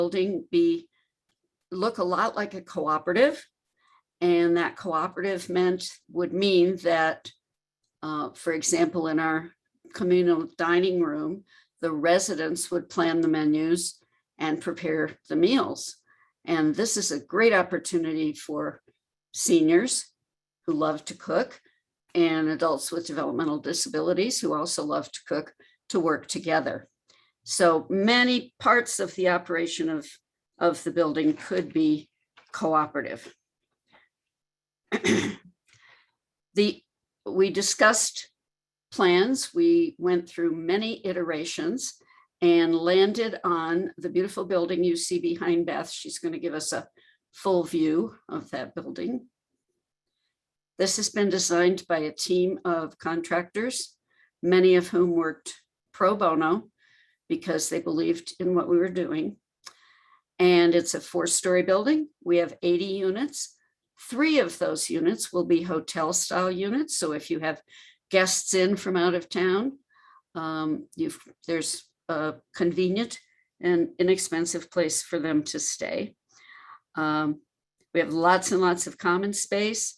building look a lot like a cooperative, and that cooperative would mean that, for example, in our communal dining room, the residents would plan the menus and prepare the meals. And this is a great opportunity for seniors who love to cook and adults with developmental disabilities who also love to cook to work together. So many parts of the operation of the building could be cooperative. We discussed plans. We went through many iterations and landed on the beautiful building you see behind Beth. She's going to give us a full view of that building. This has been designed by a team of contractors, many of whom worked pro bono because they believed in what we were doing. And it's a 4-story building. We have 80 units. 3 of those units will be hotel style units. So if you have guests in from out of town, there's a convenient and inexpensive place for them to stay. We have lots and lots of common space.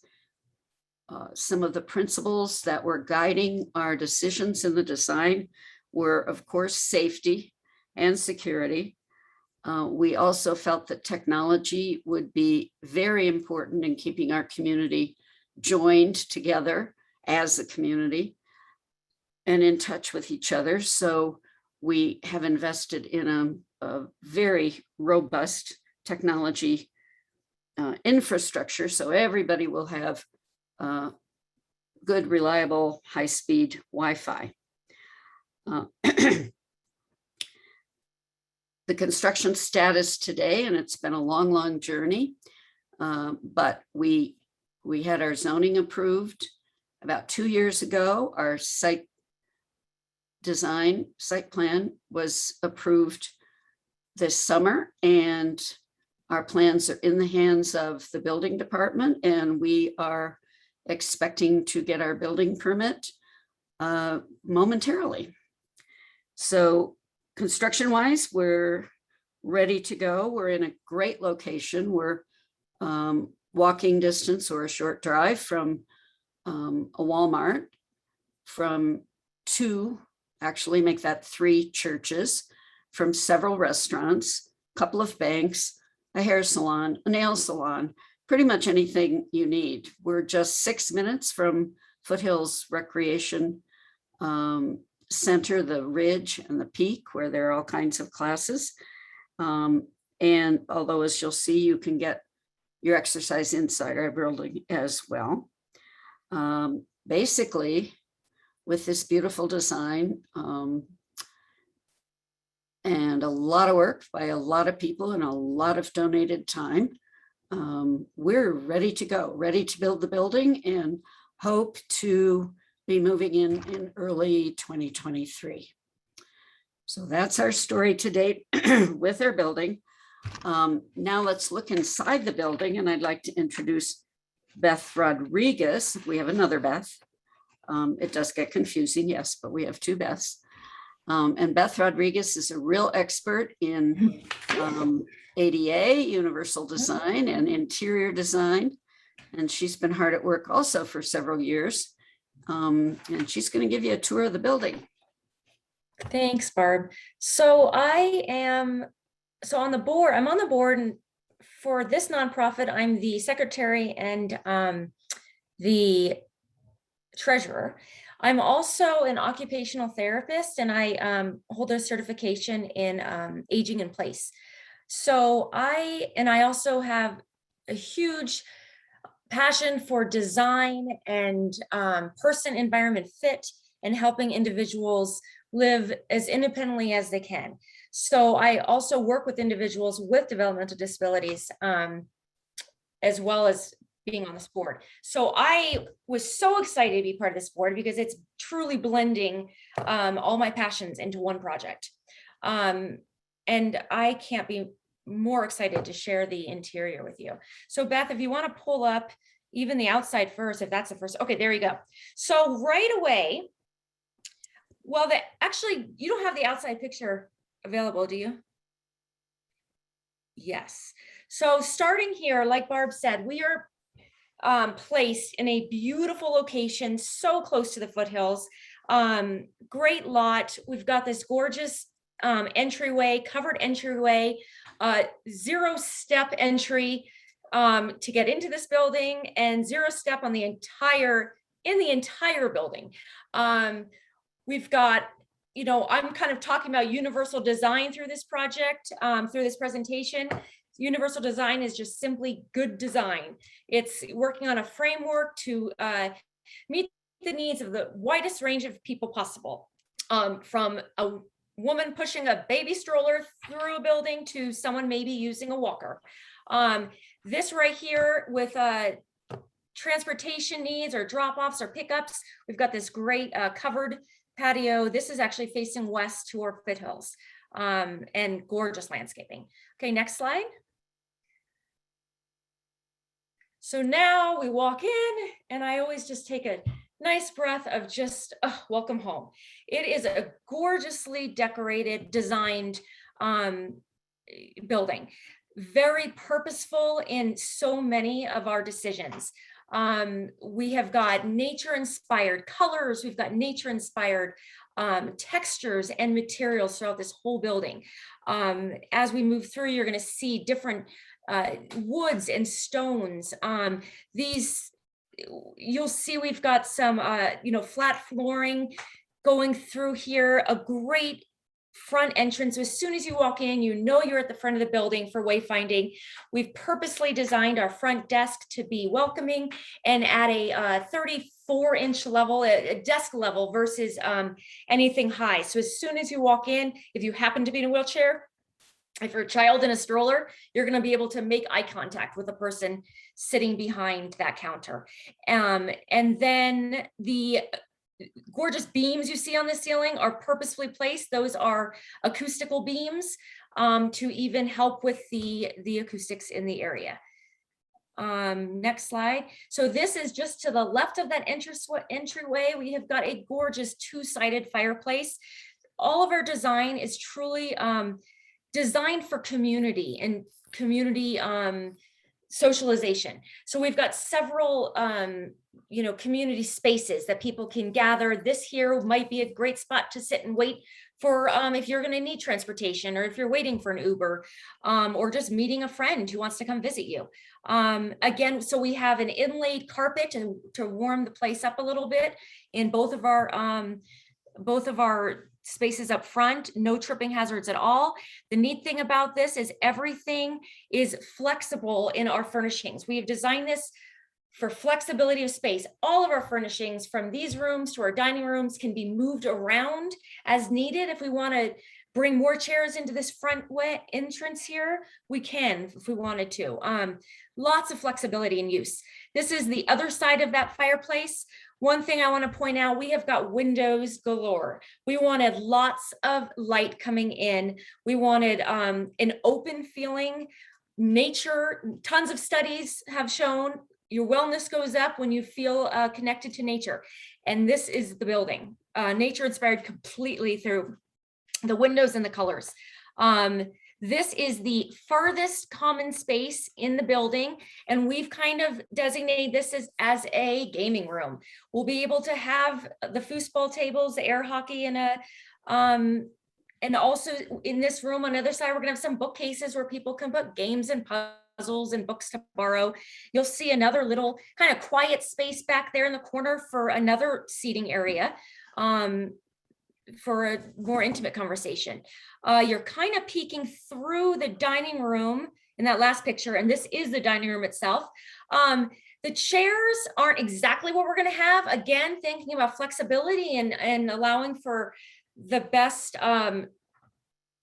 Some of the principles that were guiding our decisions in the design were, of course, safety and security. We also felt that technology would be very important in keeping our community joined together as a community and in touch with each other. So we have invested in a very robust technology infrastructure, so everybody will have good, reliable, high-speed Wi-Fi. The construction status today, and it's been a long, long journey, but we had our zoning approved about 2 years ago. Our site plan was approved this summer, and our plans are in the hands of the building department, and we are expecting to get our building permit momentarily. So construction-wise, we're ready to go. We're in a great location. We're walking distance or a short drive from a Walmart, from 2, actually make that 3 churches, from several restaurants, a couple of banks, a hair salon, a nail salon, pretty much anything you need. We're just 6 minutes from Foothills Recreation Center, the Ridge and the Peak, where there are all kinds of classes. And although, as you'll see, you can get your exercise inside our building as well. Basically, with this beautiful design and a lot of work by a lot of people and a lot of donated time, we're ready to go, ready to build the building, and hope to be moving in early 2023. So that's our story to date with our building. Now let's look inside the building, and I'd like to introduce Beth Rodriguez. We have another Beth. It does get confusing, yes, but we have 2 Beths. And Beth Rodriguez is a real expert in ADA, universal design, and interior design. And she's been hard at work also for several years. And she's going to give you a tour of the building. Thanks, Barb. So I'm on the board, and for this nonprofit, I'm the secretary and the treasurer. I'm also an occupational therapist, and I hold a certification in aging in place. So I also have a huge passion for design and person environment fit and helping individuals live as independently as they can. So I also work with individuals with developmental disabilities, as well as being on this board. So I was so excited to be part of this board because it's truly blending all my passions into one project. And I can't be more excited to share the interior with you. So Beth, if you want to pull up even the outside first, if that's the first, okay, there you go. So right away, well, actually, you don't have the outside picture available, do you? Yes. So starting here, like Barb said, we are placed in a beautiful location, so close to the foothills. Great lot. We've got this gorgeous entryway, covered entryway, 0-step entry to get into this building, and 0-step on the entire building. We've got, I'm kind of talking about universal design through this project, through this presentation. Universal design is just simply good design. It's working on a framework to meet the needs of the widest range of people possible, from a woman pushing a baby stroller through a building to someone maybe using a walker. This right here with transportation needs or drop-offs or pickups, we've got this great covered patio. This is actually facing west toward foothills, and gorgeous landscaping. Okay, next slide. So now we walk in, and I always just take a nice breath of just welcome home. It is a gorgeously decorated, designed building, very purposeful in so many of our decisions. We have got nature inspired colors, we've got nature inspired textures and materials throughout this whole building. As we move through, you're going to see different woods and stones. You'll see we've got some flat flooring going through here, a great front entrance. So as soon as you walk in, you're at the front of the building for wayfinding. We've purposely designed our front desk to be welcoming and at a 34-inch level, a desk level versus anything high. So as soon as you walk in, if you happen to be in a wheelchair, if you're a child in a stroller, you're going to be able to make eye contact with the person sitting behind that counter. And then the gorgeous beams you see on the ceiling are purposefully placed. Those are acoustical beams to even help with the acoustics in the area. Next slide. So this is just to the left of that entryway. We have got a gorgeous two-sided fireplace. All of our design is truly designed for community and community socialization. So we've got several community spaces that people can gather. This here might be a great spot to sit and wait for if you're going to need transportation, or if you're waiting for an Uber, or just meeting a friend who wants to come visit you. Again, so we have an inlaid carpet to warm the place up a little bit in both of our spaces up front. No tripping hazards at all. The neat thing about this is everything is flexible in our furnishings. We have designed this for flexibility of space. All of our furnishings, from these rooms to our dining rooms, can be moved around as needed. If we want to bring more chairs into this front entrance here, we can if we wanted to. Lots of flexibility in use. This is the other side of that fireplace. One thing I want to point out, we have got windows galore. We wanted lots of light coming in. We wanted an open feeling. Nature, tons of studies have shown your wellness goes up when you feel connected to nature. And this is the building, nature inspired completely through the windows and the colors. This is the farthest common space in the building, and we've kind of designated this as a gaming room. We'll be able to have the foosball tables, the air hockey, and also in this room on the other side, we're gonna have some bookcases where people can put games and puzzles and books to borrow. You'll see another little kind of quiet space back there in the corner for another seating area. For a more intimate conversation. You're kind of peeking through the dining room in that last picture, and this is the dining room itself. The chairs aren't exactly what we're going to have. Again, thinking about flexibility and allowing for the best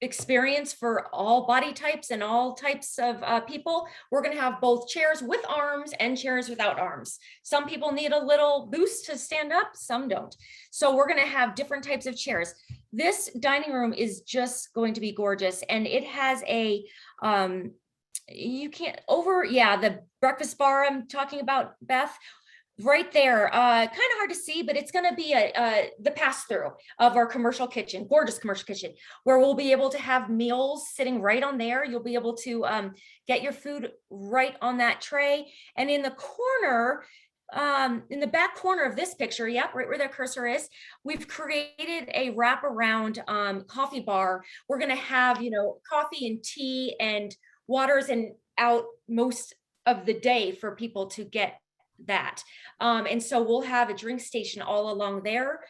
experience for all body types and all types of people. We're going to have both chairs with arms and chairs without arms. Some people need a little boost to stand up, some don't. So we're going to have different types of chairs. This dining room is just going to be gorgeous, and it has a the breakfast bar I'm talking about, Beth. right there, kind of hard to see, but it's going to be the pass through of our commercial kitchen, gorgeous commercial kitchen, where we'll be able to have meals sitting right on there. You'll be able to get your food right on that tray. And in the corner, in the back corner of this picture, yep, right where that cursor is, we've created a wraparound coffee bar. We're going to have, you know, coffee and tea and waters and out most of the day for people to get that. And so we'll have a drink station all along there.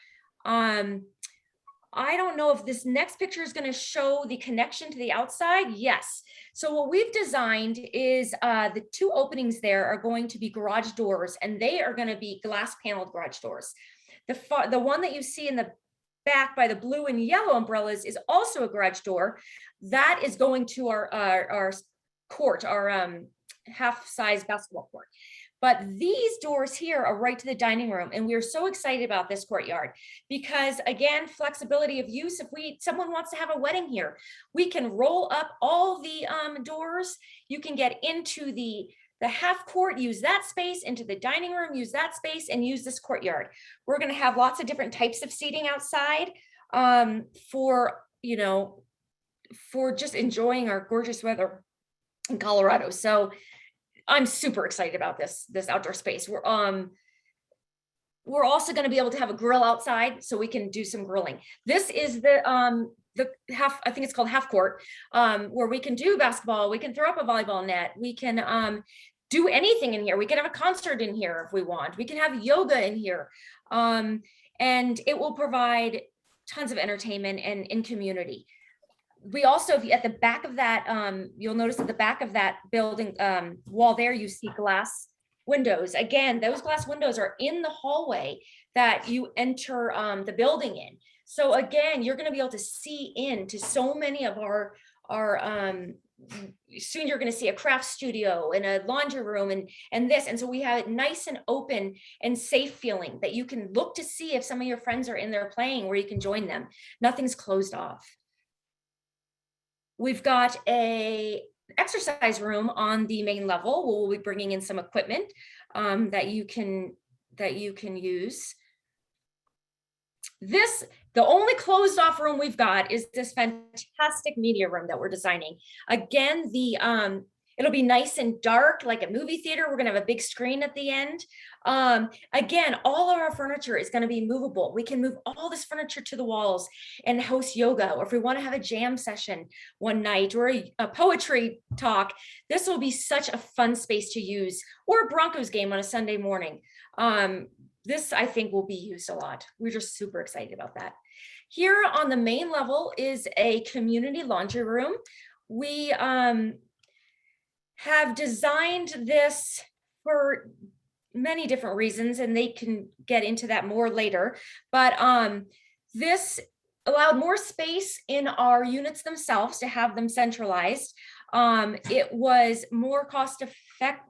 I don't know if this next picture is going to show the connection to the outside. Yes. So what we've designed is the two openings there are going to be garage doors, and they are going to be glass paneled garage doors. The one that you see in the back by the blue and yellow umbrellas is also a garage door. That is going to our court, our half-size basketball court. But these doors here are right to the dining room. And we're so excited about this courtyard because, again, flexibility of use. If someone wants to have a wedding here, we can roll up all the doors. You can get into the half court, use that space, into the dining room, use that space, and use this courtyard. We're going to have lots of different types of seating outside for, you know, for just enjoying our gorgeous weather in Colorado. So I'm super excited about this outdoor space. We're also going to be able to have a grill outside so we can do some grilling. This is the half, I think it's called half court, where we can do basketball, we can throw up a volleyball net, we can do anything in here. We can have a concert in here if we want. We can have yoga in here. And it will provide tons of entertainment and in community. We also, at the back of that, you'll notice at the back of that building wall there, you see glass windows. Again, those glass windows are in the hallway that you enter the building in. So again, you're going to be able to see into so many of our soon you're going to see a craft studio and a laundry room and this. And so we have it nice and open and safe feeling that you can look to see if some of your friends are in there playing where you can join them. Nothing's closed off. We've got a exercise room on the main level. We'll be bringing in some equipment that you can use. The only closed off room we've got is this fantastic media room that we're designing. Again, it'll be nice and dark, like a movie theater. We're gonna have a big screen at the end. Again, all of our furniture is gonna be movable. We can move all this furniture to the walls and host yoga, or if we wanna have a jam session one night or a poetry talk, this will be such a fun space to use, or a Broncos game on a Sunday morning. This, I think, will be used a lot. We're just super excited about that. Here on the main level is a community laundry room. We have designed this for many different reasons, and they can get into that more later. But this allowed more space in our units themselves to have them centralized. It was more cost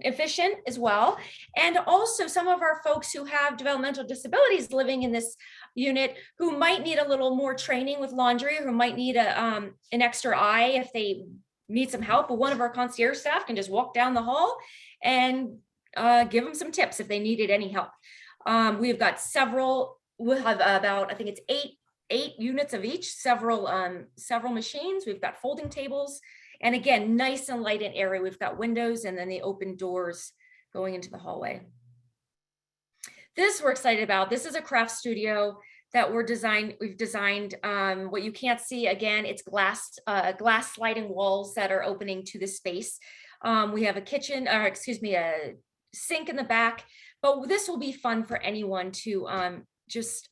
efficient as well. And also some of our folks who have developmental disabilities living in this unit who might need a little more training with laundry, who might need an extra eye if they need some help, but one of our concierge staff can just walk down the hall and give them some tips if they needed any help. We've got we'll have about, I think it's eight units of each, several machines. We've got folding tables. And again, nice and light and airy. We've got windows and then the open doors going into the hallway. This we're excited about. This is a craft studio that we've designed. What you can't see, again, it's glass sliding walls that are opening to the space. We have a kitchen, or excuse me, a sink in the back, but this will be fun for anyone to just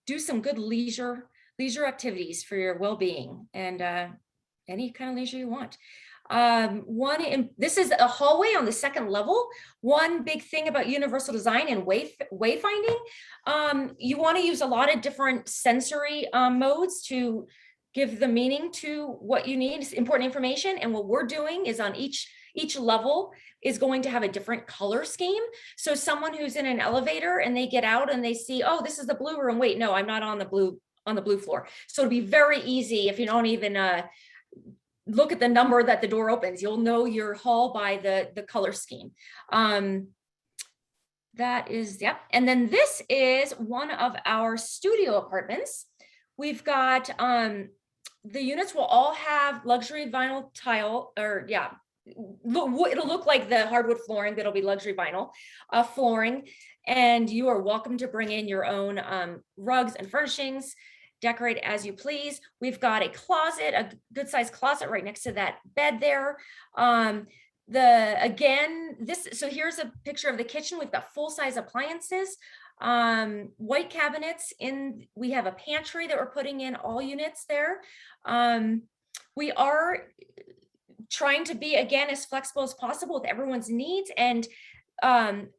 do some good leisure activities for your well-being and any kind of leisure you want. This is a hallway on the second level. One big thing about universal design and wayfinding, you want to use a lot of different sensory modes to give the meaning to what you need, important information. And what we're doing is on each level is going to have a different color scheme. So someone who's in an elevator and they get out and they see, oh, this is the blue room. Wait, no, I'm not on the blue floor. So it'll be very easy if you don't even look at the number that the door opens. You'll know your hall by the color scheme. that is, yep. And then this is one of our studio apartments. We've got, the units will all have luxury vinyl tile, or yeah, it'll look like the hardwood flooring, but it'll be luxury vinyl flooring. And you are welcome to bring in your own rugs and furnishings, decorate as you please. We've got a closet, a good sized closet right next to that bed there. So here's a picture of the kitchen. We've got full-size appliances, white cabinets we have a pantry that we're putting in all units there. We are trying to be, again, as flexible as possible with everyone's needs. And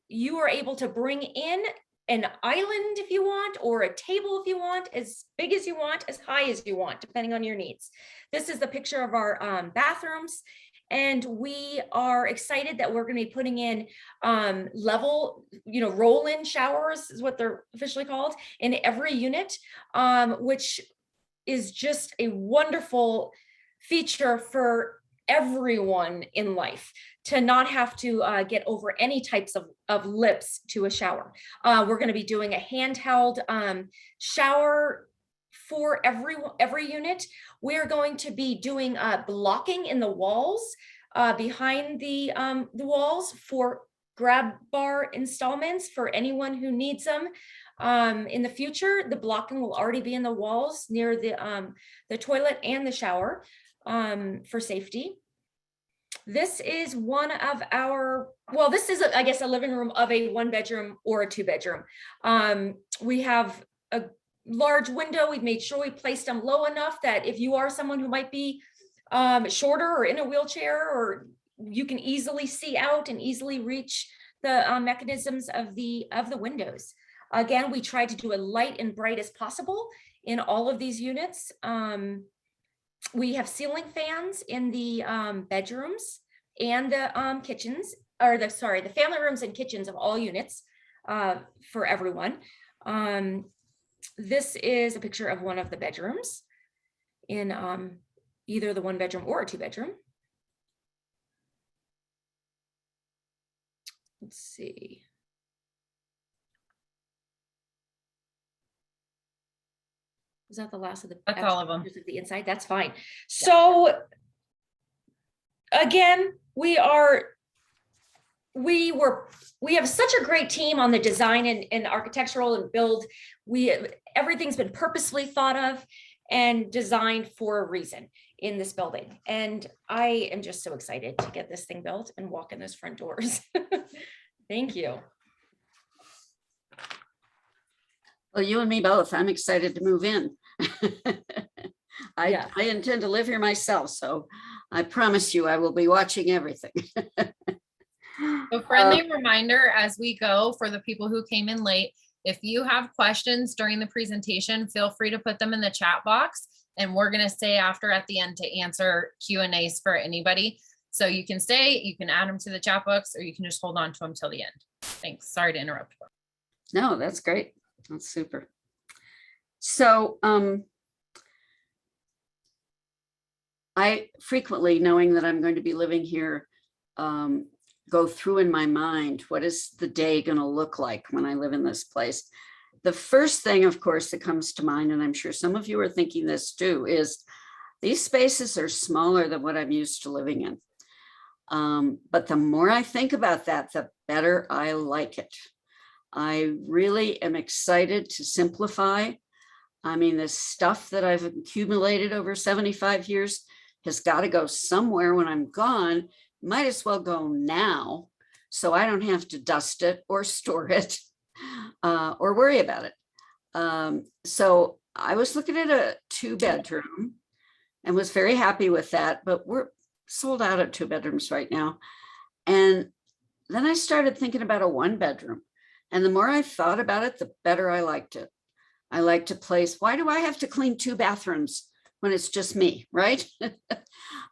you are able to bring in an island if you want, or a table if you want, as big as you want, as high as you want, depending on your needs. This is the picture of our bathrooms. And we are excited that we're going to be putting in level, roll-in showers is what they're officially called, in every unit, which is just a wonderful feature for everyone in life, to not have to get over any types of lips to a shower. We're going to be doing a handheld shower for every unit. We're going to be doing blocking in the walls, behind the walls, for grab bar installments for anyone who needs them. In the future, the blocking will already be in the walls near the toilet and the shower, for safety. This is one of our, well, this is, I guess, a living room of a 1-bedroom or a 2-bedroom. We have a large window. We've made sure we placed them low enough that if you are someone who might be shorter or in a wheelchair, or you can easily see out and easily reach the mechanisms of the windows. Again, we try to do as light and bright as possible in all of these units. We have ceiling fans in the bedrooms and the kitchens, or the family rooms and kitchens of all units, for everyone. This is a picture of one of the bedrooms in either the 1-bedroom or a 2-bedroom. Let's see. Is that the last of the? That's all of them. Of the inside. That's fine. So again, we have such a great team on the design and architectural and build. Everything's been purposely thought of and designed for a reason in this building. And I am just so excited to get this thing built and walk in those front doors. Thank you. Well, you and me both. I'm excited to move in. I intend to live here myself, so I promise you I will be watching everything. So friendly reminder as we go, for the people who came in late, if you have questions during the presentation, feel free to put them in the chat box, and we're going to stay after at the end to answer Q&As for anybody. So you can stay, you can add them to the chat box, or you can just hold on to them till the end. Thanks. Sorry to interrupt. No, that's great. That's super. So I frequently, knowing that I'm going to be living here, go through in my mind, what is the day going to look like when I live in this place? The first thing, of course, that comes to mind, and I'm sure some of you are thinking this too, is these spaces are smaller than what I'm used to living in. But the more I think about that, the better I like it. I really am excited to simplify. I mean, this stuff that I've accumulated over 75 years has got to go somewhere when I'm gone. Might as well go now, so I don't have to dust it or store it or worry about it. So I was looking at a 2-bedroom and was very happy with that, but we're sold out at 2 bedrooms right now. And then I started thinking about a 1-bedroom. And the more I thought about it, the better I liked it. I like to place, why do I have to clean 2 bathrooms when it's just me, right?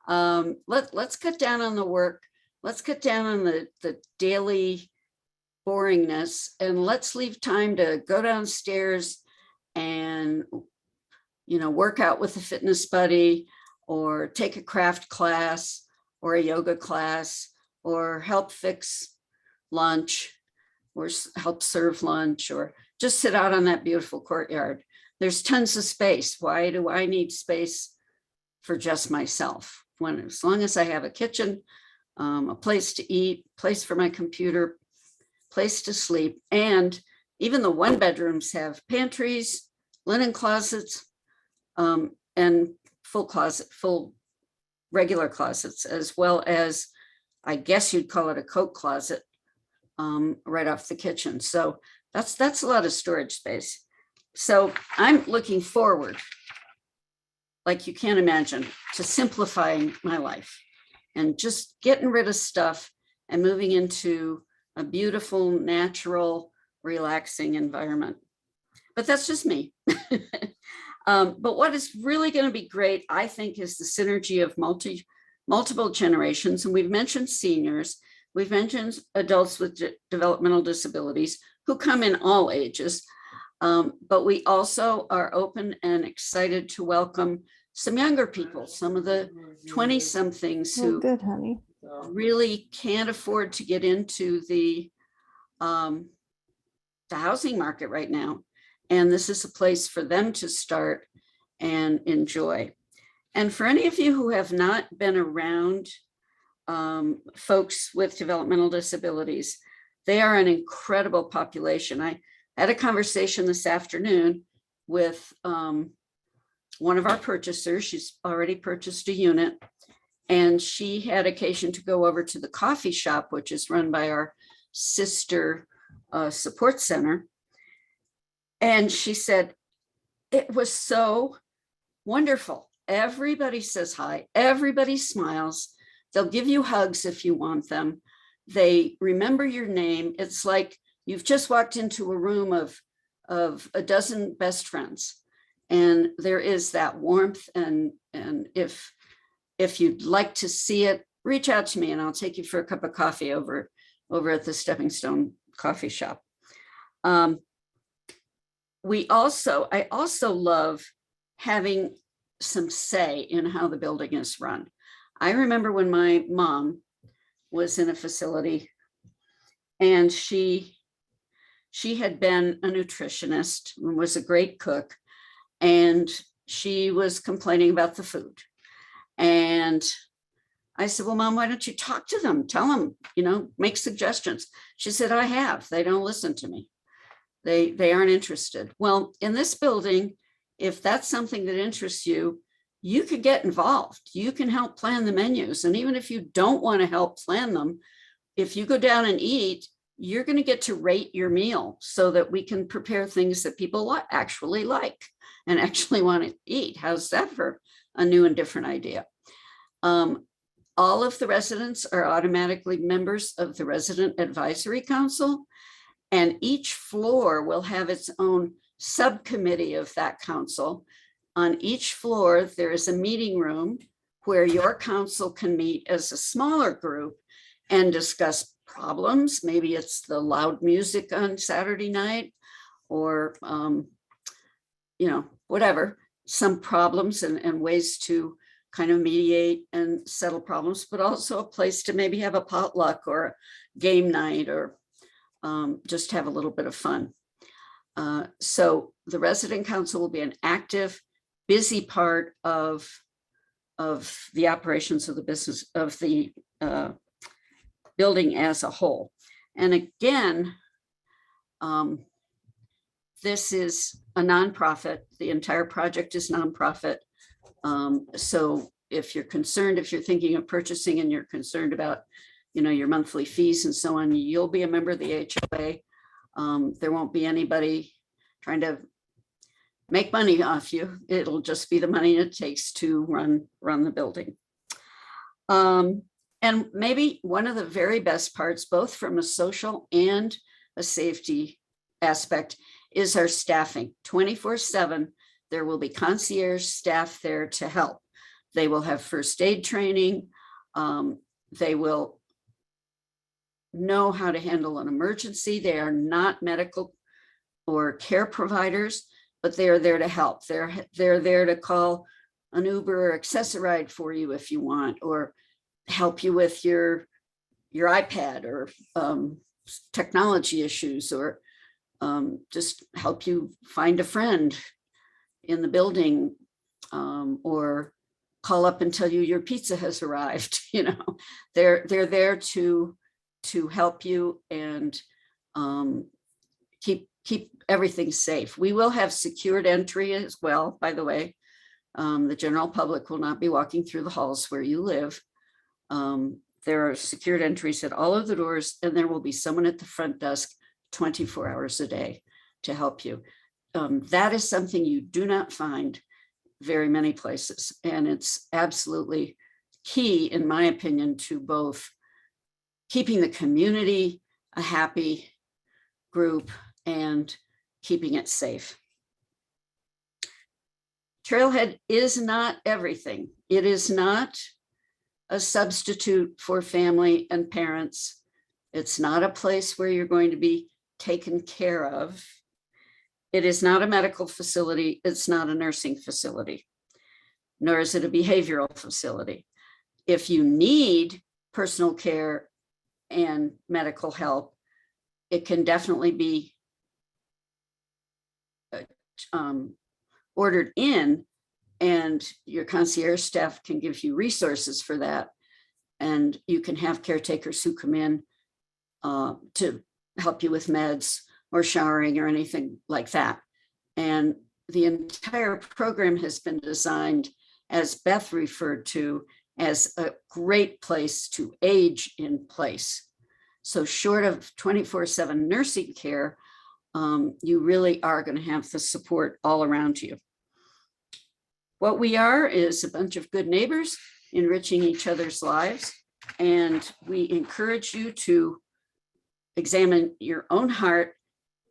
Let's cut down on the work. Let's cut down on the daily boringness, and let's leave time to go downstairs and, work out with a fitness buddy, or take a craft class or a yoga class, or help fix lunch, or help serve lunch, or just sit out on that beautiful courtyard. There's tons of space. Why do I need space for just myself? When, as long as I have a kitchen, a place to eat, place for my computer, place to sleep, and even the one bedrooms have pantries, linen closets, and full regular closets, as well as, I guess you'd call it a coat closet, right off the kitchen. So that's a lot of storage space. So I'm looking forward, like you can't imagine, to simplifying my life and just getting rid of stuff and moving into a beautiful, natural, relaxing environment. But that's just me. But what is really going to be great, I think, is the synergy of multiple generations. And we've mentioned seniors, we've mentioned adults with developmental disabilities who come in all ages. But we also are open and excited to welcome some younger people, some of the 20-somethings who Good, honey. really can't afford to get into the housing market right now. And this is a place for them to start and enjoy. And for any of you who have not been around folks with developmental disabilities, they are an incredible population. I had a conversation this afternoon with one of our purchasers. She's already purchased a unit, and she had occasion to go over to the coffee shop, which is run by our sister support center. And she said, it was so wonderful. Everybody says hi, everybody smiles. They'll give you hugs if you want them. They remember your name. It's like you've just walked into a room of a dozen best friends. And there is that warmth. And if you'd like to see it, reach out to me and I'll take you for a cup of coffee over at the Stepping Stone coffee shop. I also love having some say in how the building is run. I remember when my mom was in a facility and she had been a nutritionist and was a great cook, and she was complaining about the food. And I said, well, Mom, why don't you talk to them? Tell them, make suggestions. She said, I have. They don't listen to me. They aren't interested. Well, in this building, if that's something that interests you, you could get involved. You can help plan the menus. And even if you don't want to help plan them, if you go down and eat, you're going to get to rate your meal so that we can prepare things that people actually like and actually want to eat. How's that for a new and different idea? All of the residents are automatically members of the Resident Advisory Council, and each floor will have its own subcommittee of that council. On each floor, there is a meeting room where your council can meet as a smaller group and discuss problems. Maybe it's the loud music on Saturday night, or whatever, some problems and ways to kind of mediate and settle problems, but also a place to maybe have a potluck or a game night, or just have a little bit of fun. So the resident council will be an active, busy part of the operations of the business, of the building as a whole. And again, this is a nonprofit. The entire project is nonprofit. So if you're thinking of purchasing and you're concerned about, your monthly fees and so on, you'll be a member of the HOA. There won't be anybody trying to make money off you. It'll just be the money it takes to run the building. And maybe one of the very best parts, both from a social and a safety aspect, is our staffing. 24/7, there will be concierge staff there to help. They will have first aid training. They will know how to handle an emergency. They are not medical or care providers, but they are there to help. They're there to call an Uber or Access-a-Ride for you if you want, or help you with your iPad, or technology issues, or just help you find a friend in the building, or call up and tell you your pizza has arrived. They're there to help you and keep everything safe. We will have secured entry as well, by the way. The general public will not be walking through the halls where you live. There are secured entries at all of the doors, and there will be someone at the front desk 24 hours a day to help you. That is something you do not find very many places. And it's absolutely key, in my opinion, to both keeping the community a happy group and keeping it safe. Trailhead is not everything. It is not a substitute for family and parents. It's not a place where you're going to be taken care of. It is not a medical facility. It's not a nursing facility, nor is it a behavioral facility. If you need personal care and medical help, it can definitely be ordered in, and your concierge staff can give you resources for that. And you can have caretakers who come in to help you with meds or showering or anything like that. And the entire program has been designed, as Beth referred to, as a great place to age in place. So short of 24/7 nursing care, you really are going to have the support all around you. What we are is a bunch of good neighbors enriching each other's lives. And we encourage you to examine your own heart.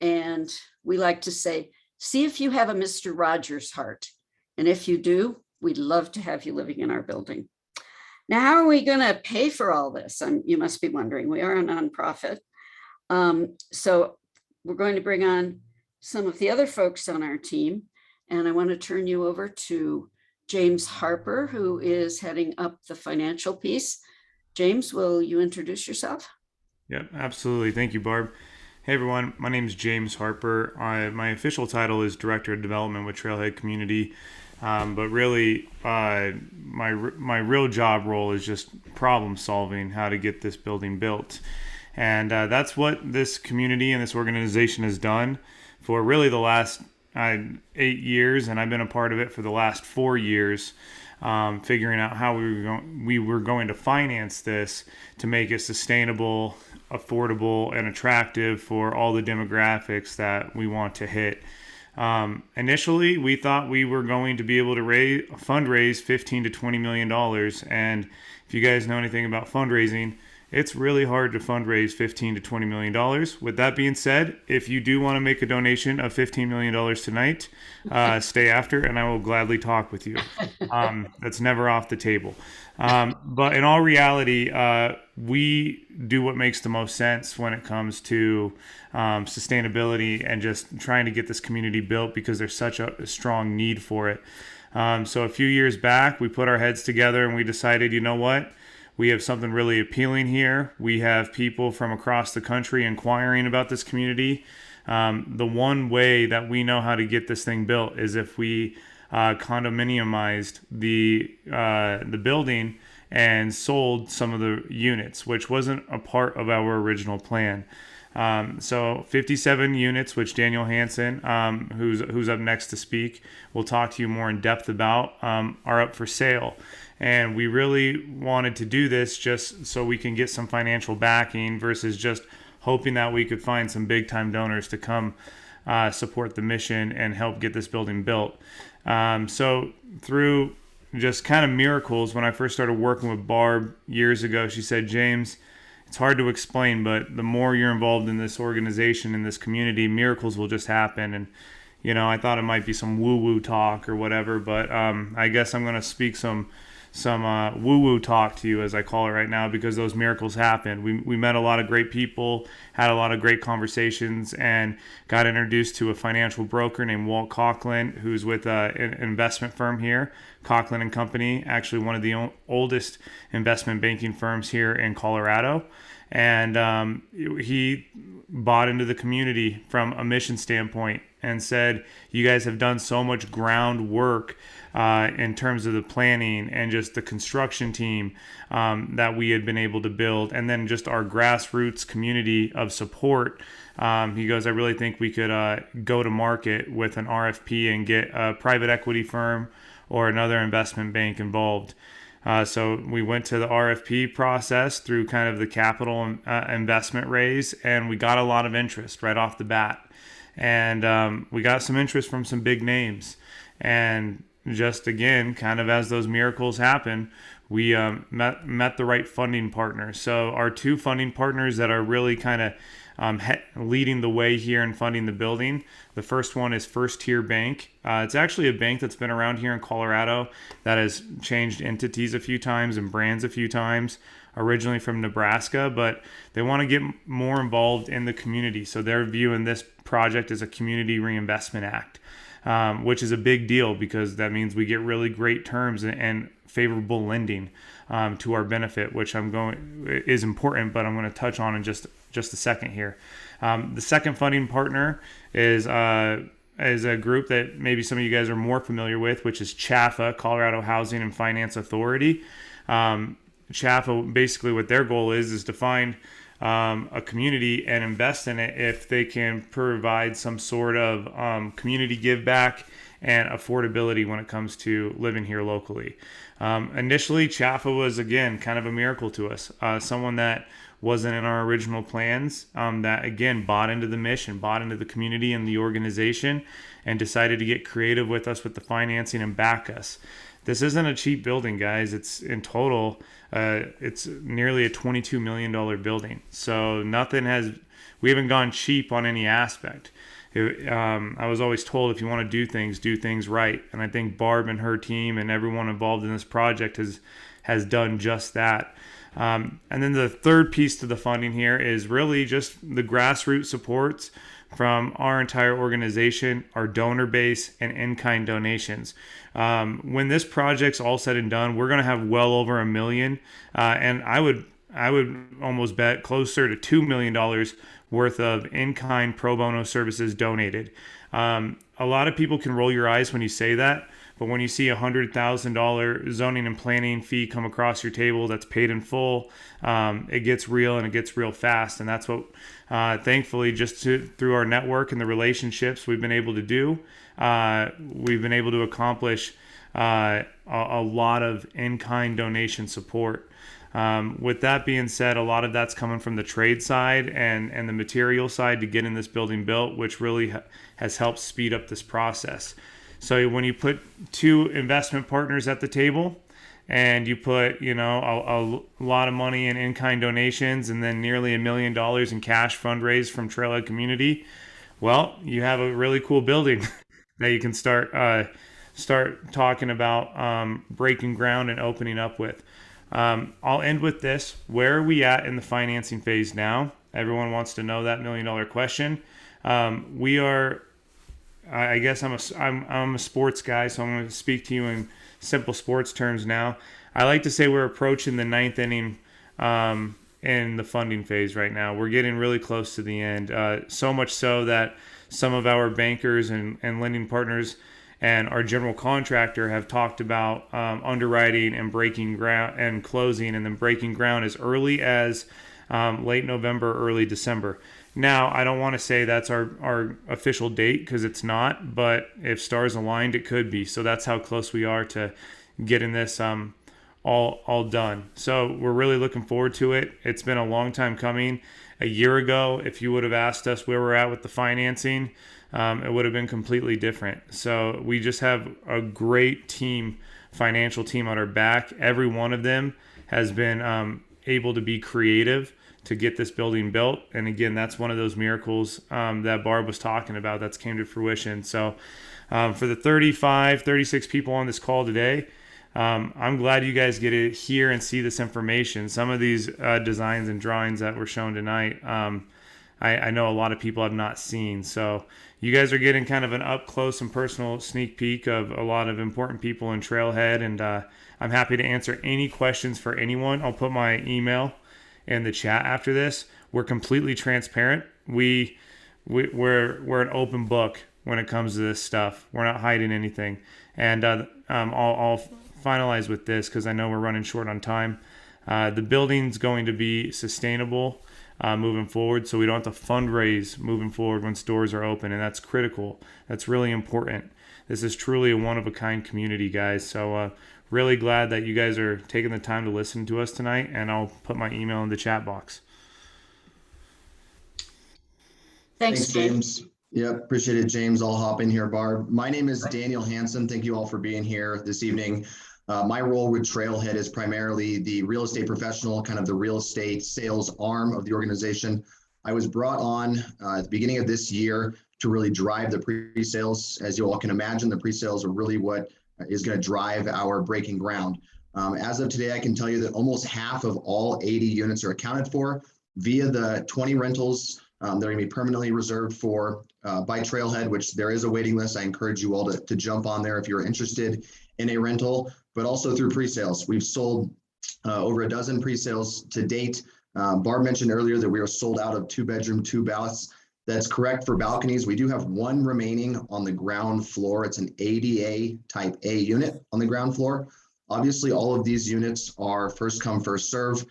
And we like to say, see if you have a Mr. Rogers heart. And if you do, we'd love to have you living in our building. Now, how are we going to pay for all this? You must be wondering. We are a nonprofit. So we're going to bring on some of the other folks on our team. And I want to turn you over to James Harper, who is heading up the financial piece. James, will you introduce yourself? Yep, absolutely. Thank you, Barb. Hey, everyone. My name is James Harper. My official title is Director of Development with Trailhead Community. But really, my real job role is just problem solving, how to get this building built. And that's what this community and this organization has done for really the last 8 years, and I've been a part of it for the last 4 years, figuring out how we were going to finance this to make it sustainable, affordable, and attractive for all the demographics that we want to hit. Initially, we thought we were going to be able to fundraise $15 to $20 million, and if you guys know anything about fundraising, it's really hard to fundraise $15 to $20 million. With that being said, if you do want to make a donation of $15 million tonight, stay after and I will gladly talk with you. That's never off the table. But in all reality, we do what makes the most sense when it comes to sustainability and just trying to get this community built because there's such a strong need for it. So a few years back, we put our heads together and we decided, you know what? We have something really appealing here. We have people from across the country inquiring about this community. The one way that we know how to get this thing built is if we condominiumized the building and sold some of the units, which wasn't a part of our original plan. So 57 units, which Daniel Hansen, who's up next to speak, will talk to you more in depth about, are up for sale. And we really wanted to do this just so we can get some financial backing versus just hoping that we could find some big time donors to come support the mission and help get this building built. So through just kind of miracles, when I first started working with Barb years ago, she said, James, it's hard to explain, but the more you're involved in this organization, in this community, miracles will just happen. And, I thought it might be some woo-woo talk or whatever, but I guess I'm going to speak some woo-woo talk to you, as I call it right now, because those miracles happened. We met a lot of great people, had a lot of great conversations, and got introduced to a financial broker named Walt Coughlin, who's with an investment firm here, Coughlin and Company, actually one of the oldest investment banking firms here in Colorado. And he bought into the community from a mission standpoint and said, you guys have done so much groundwork in terms of the planning and just the construction team that we had been able to build, and then just our grassroots community of support. He goes, I really think we could go to market with an RFP and get a private equity firm or another investment bank involved. So we went to the RFP process through kind of the capital investment raise, and we got a lot of interest right off the bat. And we got some interest from some big names. And just again, kind of as those miracles happen, we met the right funding partners. So our two funding partners that are really kind of leading the way here in funding the building. The first one is First Tier Bank. It's actually a bank that's been around here in Colorado that has changed entities a few times and brands a few times, originally from Nebraska, but they want to get more involved in the community. So they're viewing this project as a community reinvestment act, which is a big deal because that means we get really great terms and favorable lending to our benefit, which is important, but I'm going to touch on in just a second here. The second funding partner is a group that maybe some of you guys are more familiar with, which is CHAFA, Colorado Housing and Finance Authority. CHAFA, basically what their goal is to find a community and invest in it if they can provide some sort of community give back and affordability when it comes to living here locally. Initially, CHAFA was, again, kind of a miracle to us. Someone that wasn't in our original plans, that, again, bought into the mission, bought into the community and the organization, and decided to get creative with us with the financing and back us. This isn't a cheap building, guys. It's in total, it's nearly a $22 million building. So we haven't gone cheap on any aspect. I was always told if you want to do things right. And I think Barb and her team and everyone involved in this project has done just that. And then the third piece to the funding here is really just the grassroots supports from our entire organization, our donor base, and in-kind donations. When this project's all said and done, we're going to have well over $1 million, and I would almost bet closer to $2 million worth of in-kind pro bono services donated. A lot of people can roll your eyes when you say that, but when you see $100,000 zoning and planning fee come across your table that's paid in full, it gets real, and it gets real fast. And that's what, thankfully, through our network and the relationships we've been able to do, we've been able to accomplish a lot of in-kind donation support. With that being said, a lot of that's coming from the trade side and the material side to getting this building built, which really has helped speed up this process. So when you put two investment partners at the table and you put, a lot of money in in-kind donations and then nearly $1 million in cash fundraised from Trailhead community, well, you have a really cool building that you can start talking about breaking ground and opening up with. I'll end with this. Where are we at in the financing phase now? Everyone wants to know that $1 million question. We are, I guess I'm a sports guy, so I'm going to speak to you in simple sports terms now. I like to say we're approaching the ninth inning in the funding phase right now. We're getting really close to the end. So much so that some of our bankers and lending partners and our general contractor have talked about underwriting and breaking ground and closing, and then breaking ground as early as late November, early December. Now, I don't want to say that's our official date because it's not, but if stars aligned, it could be. So that's how close we are to getting this all done. So we're really looking forward to it. It's been a long time coming. A year ago, if you would have asked us where we're at with the financing, it would have been completely different. So we just have a great team, financial team on our back. Every one of them has been able to be creative to get this building built. And again, that's one of those miracles that Barb was talking about that's came to fruition. So for the 36 people on this call today, I'm glad you guys get to hear and see this information. Some of these designs and drawings that were shown tonight, I know a lot of people have not seen. So you guys are getting kind of an up close and personal sneak peek of a lot of important people in Trailhead, and I'm happy to answer any questions for anyone. I'll put my email in the chat after this. We're completely transparent. We're an open book when it comes to this stuff. We're not hiding anything. And I'll finalize with this because I know we're running short on time. The building's going to be sustainable moving forward, so we don't have to fundraise moving forward when stores are open, and that's critical. That's really important. This is truly a one-of-a-kind community, guys. So really glad that you guys are taking the time to listen to us tonight, and I'll put my email in the chat box. Thanks, James. Yep, appreciate it, James. I'll hop in here, Barb. My name is Daniel Hansen. Thank you all for being here this evening. My role with Trailhead is primarily the real estate professional, kind of the real estate sales arm of the organization. I was brought on at the beginning of this year to really drive the pre-sales. As you all can imagine, the pre-sales are really what is going to drive our breaking ground. As of today, I can tell you that almost half of all 80 units are accounted for via the 20 rentals that are going to be permanently reserved for by Trailhead, which there is a waiting list. I encourage you all to jump on there if you're interested in a rental, but also through pre-sales. We've sold over a dozen pre-sales to date. Barb mentioned earlier that we are sold out of 2-bedroom, 2 baths. That's correct for balconies. We do have one remaining on the ground floor. It's an ADA type A unit on the ground floor. Obviously, all of these units are first come, first serve.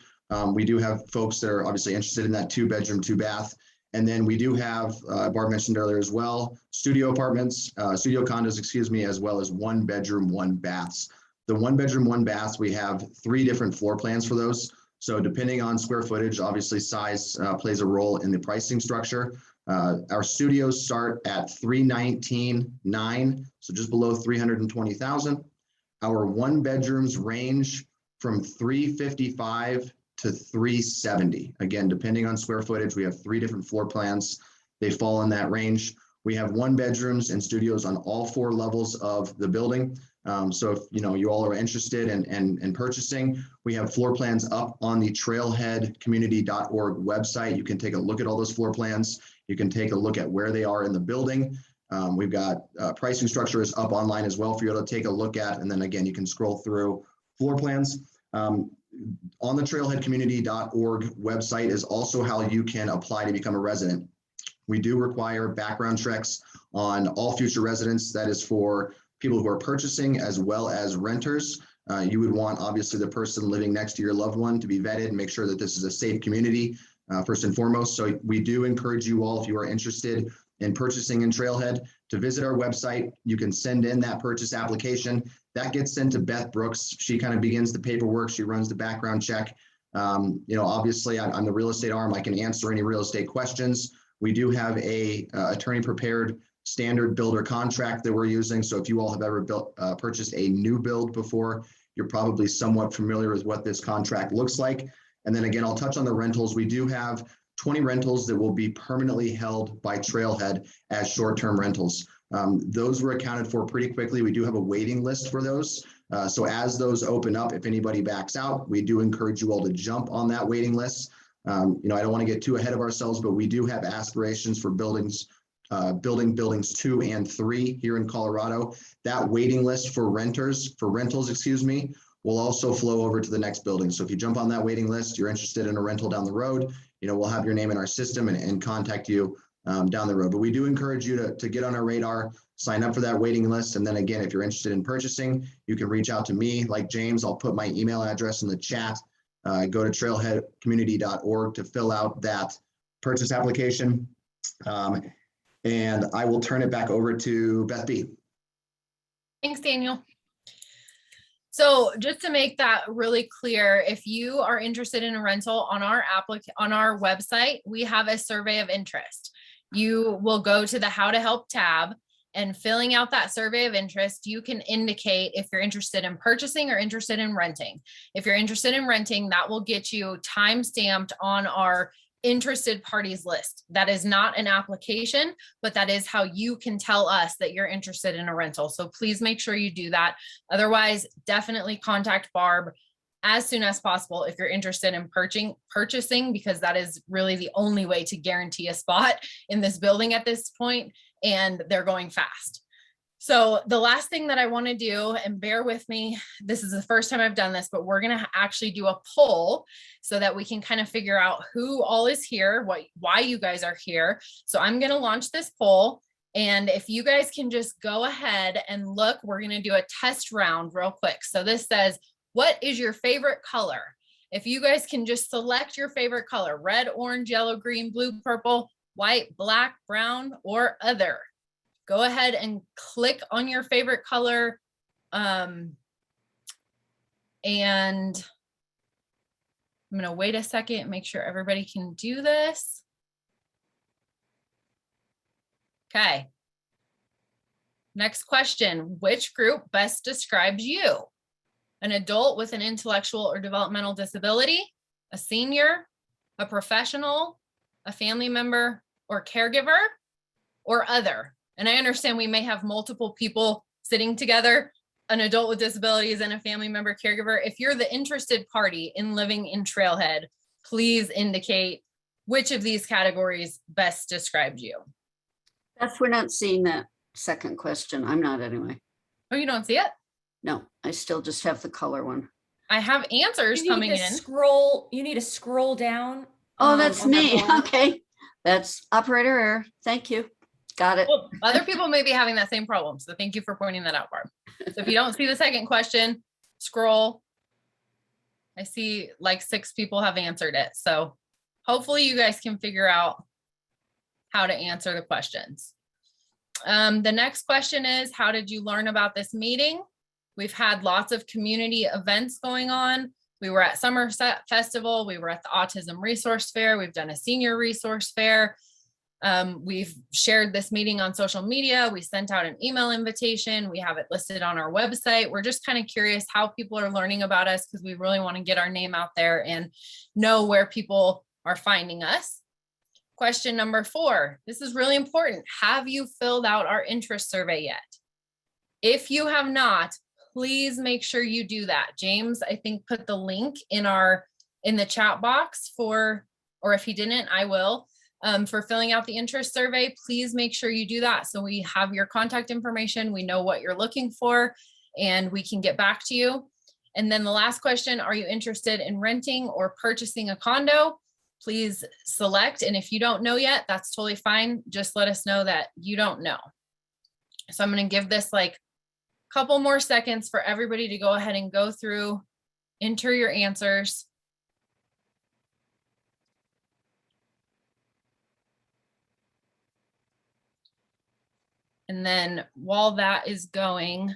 We do have folks that are obviously interested in that 2-bedroom, 2 bath. And then we do have, Barb mentioned earlier as well, studio apartments, studio condos, excuse me, as well as 1-bedroom, 1 baths. The 1-bedroom, 1 baths, we have 3 different floor plans for those. So depending on square footage, obviously size plays a role in the pricing structure. Our studios start at $319,900, so just below $320,000. Our 1-bedrooms range from $355,000 to $370,000. Again, depending on square footage, we have 3 different floor plans. They fall in that range. We have 1-bedrooms and studios on all 4 levels of the building. So if you all are interested in purchasing, we have floor plans up on the trailheadcommunity.org website. You can take a look at all those floor plans. You can take a look at where they are in the building. We've got pricing structures up online as well for you to take a look at. And then again, you can scroll through floor plans. On the trailheadcommunity.org website is also how you can apply to become a resident. We do require background checks on all future residents. That is for people who are purchasing as well as renters. You would want obviously the person living next to your loved one to be vetted and make sure that this is a safe community first and foremost. So we do encourage you all, if you are interested in purchasing in Trailhead, to visit our website. You can send in that purchase application. That gets sent to Beth Brooks. She kind of begins the paperwork. She runs the background check. Obviously I'm the real estate arm. I can answer any real estate questions. We do have a attorney prepared standard builder contract that we're using. So if you all have ever purchased a new build before, you're probably somewhat familiar with what this contract looks like. And then again, I'll touch on the rentals. We do have 20 rentals that will be permanently held by Trailhead as short-term rentals. Those were accounted for pretty quickly. We do have a waiting list for those. So as those open up, if anybody backs out, we do encourage you all to jump on that waiting list. I don't want to get too ahead of ourselves, but we do have aspirations for buildings 2 and 3 here in Colorado. That waiting list for rentals, will also flow over to the next building. So if you jump on that waiting list, you're interested in a rental down the road, we'll have your name in our system and contact you down the road. But we do encourage you to get on our radar, sign up for that waiting list. And then again, if you're interested in purchasing, you can reach out to me like James. I'll put my email address in the chat. Go to trailheadcommunity.org to fill out that purchase application. And I will turn it back over to Beth B. Thanks, Daniel. So just to make that really clear, if you are interested in a rental on our website, we have a survey of interest. You will go to the How to Help tab, and filling out that survey of interest, you can indicate if you're interested in purchasing or interested in renting. If you're interested in renting, that will get you time stamped on our interested parties list. That is not an application, but that is how you can tell us that you're interested in a rental. So please make sure you do that. Otherwise, definitely contact Barb as soon as possible if you're interested in purchasing, because that is really the only way to guarantee a spot in this building at this point, and they're going fast. So the last thing that I want to do, and bear with me, this is the first time I've done this, but we're going to actually do a poll so that we can kind of figure out who all is here, why you guys are here. So I'm going to launch this poll. And if you guys can just go ahead and look, we're going to do a test round real quick. So this says, what is your favorite color? If you guys can just select your favorite color, red, orange, yellow, green, blue, purple, white, black, brown, or other. Go ahead and click on your favorite color. And I'm going to wait a second and make sure everybody can do this. Okay. Next question. Which group best describes you? An adult with an intellectual or developmental disability, a senior, a professional, a family member or caregiver, or other. And I understand we may have multiple people sitting together, an adult with disabilities and a family member caregiver. If you're the interested party in living in Trailhead, please indicate which of these categories best describes you. Beth, we're not seeing that second question. I'm not anyway. Oh, you don't see it? No, I still just have the color one. I have answers coming in. You need to scroll down. Oh, that's on that me. bar. Okay. That's operator error. Thank you. Got it. Well, other people may be having that same problem. So thank you for pointing that out, Barb. So if you don't see the second question, scroll. I see like 6 people have answered it. So hopefully you guys can figure out how to answer the questions. The next question is, how did you learn about this meeting? We've had lots of community events going on. We were at Somerset Festival. We were at the Autism Resource Fair. We've done a senior resource fair. We've shared this meeting on social media. We sent out an email invitation. We have it listed on our website. We're just kind of curious how people are learning about us, because we really want to get our name out there and know where people are finding us. Question number 4, this is really important. Have you filled out our interest survey yet? If you have not, please make sure you do that. James, I think, put the link in the chat box or if he didn't, I will. For filling out the interest survey, please make sure you do that. So we have your contact information. We know what you're looking for, and we can get back to you. And then the last question, are you interested in renting or purchasing a condo? Please select. And if you don't know yet, that's totally fine. Just let us know that you don't know. So I'm going to give this like a couple more seconds for everybody to go ahead and go through, enter your answers. And then while that is going,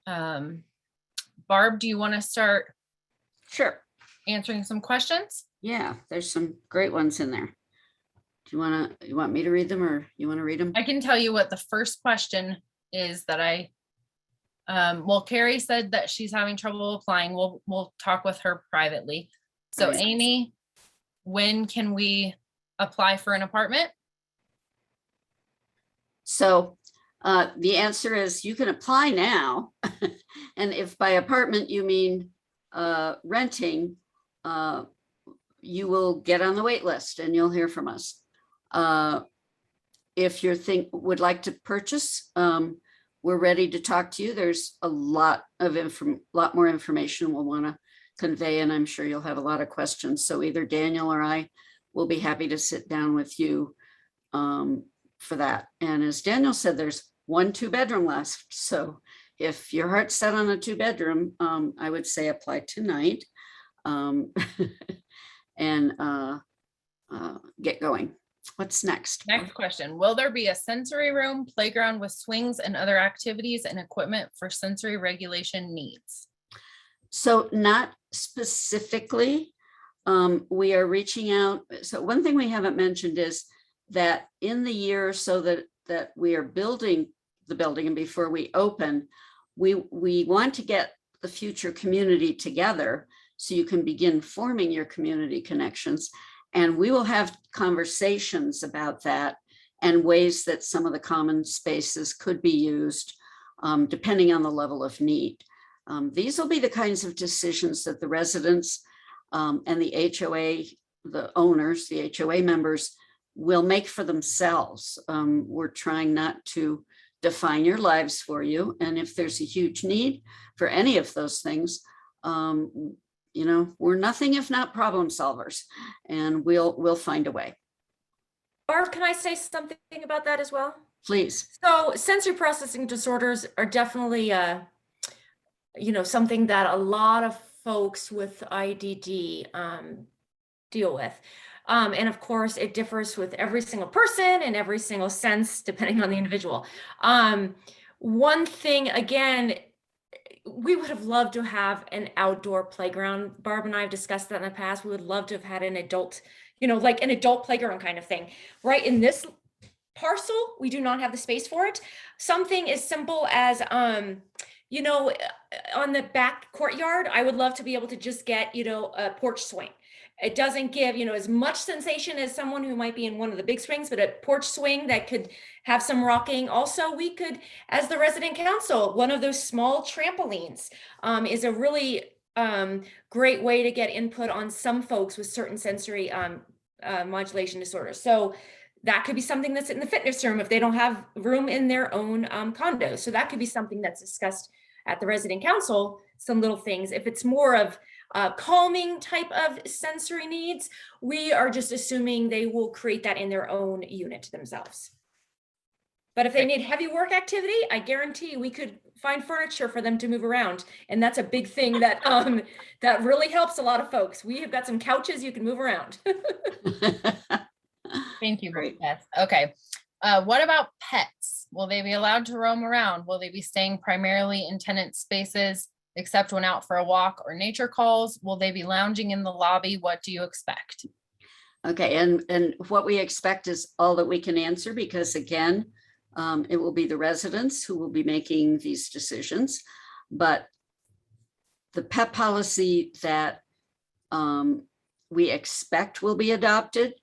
Barb, do you want to start Sure. answering some questions? Yeah, there's some great ones in there. Do you want me to read them, or you want to read them? I can tell you what the first question is that well, Carrie said that she's having trouble applying. We'll talk with her privately. So Right. Amy, when can we apply for an apartment? So the answer is you can apply now. And if by apartment you mean renting, you will get on the wait list and you'll hear from us. If you would like to purchase, we're ready to talk to you. There's a lot more information we'll want to convey, and I'm sure you'll have a lot of questions. So either Daniel or I will be happy to sit down with you for that. And as Daniel said, there's 1 2-bedroom left. So if your heart's set on a 2-bedroom, I would say apply tonight and get going. What's next? Next question. Will there be a sensory room, playground with swings and other activities and equipment for sensory regulation needs? So not specifically. We are reaching out. So one thing we haven't mentioned is that in the year or so that we are building the building and before we open, we want to get the future community together so you can begin forming your community connections. And we will have conversations about that and ways that some of the common spaces could be used, depending on the level of need. These will be the kinds of decisions that the residents and the HOA, the owners, the HOA members will make for themselves. We're trying not to define your lives for you. And if there's a huge need for any of those things, you know, we're nothing if not problem solvers, and we'll find a way. Barb, can I say something about that as well? Please. So sensory processing disorders are definitely, you know, something that a lot of folks with IDD deal with. And of course, it differs with every single person in every single sense, depending on the individual. One thing, again, we would have loved to have an outdoor playground. Barb and I have discussed that in the past. We would love to have had an adult, you know, like an adult playground kind of thing. Right in this parcel, we do not have the space for it. Something as simple as, you know, on the back courtyard, I would love to be able to just get, you know, a porch swing. It doesn't give, you know, as much sensation as someone who might be in one of the big swings, but a porch swing that could have some rocking. Also, we could, as the resident council, one of those small trampolines is a really great way to get input on some folks with certain sensory modulation disorders. So that could be something that's in the fitness room if they don't have room in their own condo. So that could be something that's discussed at the resident council, some little things. If it's more of calming type of sensory needs, we are just assuming they will create that in their own unit themselves. But if they need heavy work activity, I guarantee we could find furniture for them to move around. And that's a big thing that that really helps a lot of folks. We have got some couches you can move around. Thank you, Great. Beth. Okay. What about pets? Will they be allowed to roam around? Will they be staying primarily in tenant spaces, except when out for a walk or nature calls? Will they be lounging in the lobby? What do you expect? Okay, and what we expect is all that we can answer, because again, it will be the residents who will be making these decisions. But the pet policy that we expect will be adopted